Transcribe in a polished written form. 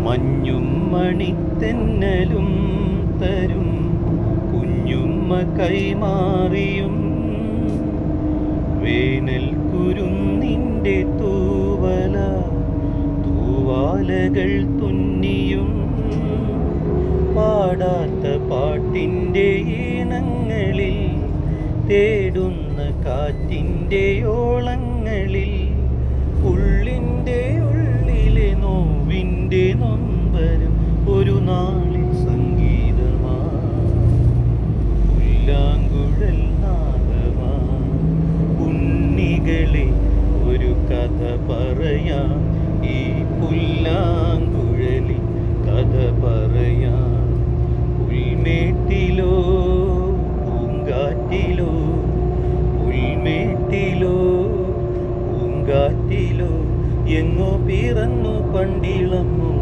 മഞ്ഞും മണിത്തെന്നലും തരും കുഞ്ഞുമ്മ കൈമാറിയും വേനൽ കുരുന്നിൻ്റെ തൂവാലകൾ തുന്നിയും പാടാത്ത പാട്ടിൻ്റെ ഈണങ്ങളിൽ തേടുന്ന കാറ്റിൻ്റെ ഓളങ്ങളിൽ ഉള്ളിൻ്റെ ഉള്ളിലെ നോവിൻ്റെ നൊമ്പരം ഒരു നാളിൽ സംഗീതമാ പുല്ലാങ്കുഴൽ നാദമാ. ഉണ്ണികളെ ഒരു കഥ പറയാം, ഈ പുല്ലാങ്കുഴലിൽ കഥ പറയാം. പുൽമേട്ടിലോ പൂങ്കാറ്റിലോ, പുൽമേട്ടിലോ പൂങ്കാറ്റിലോ എങ്ങോ പിറന്നു പണ്ടിളന്നു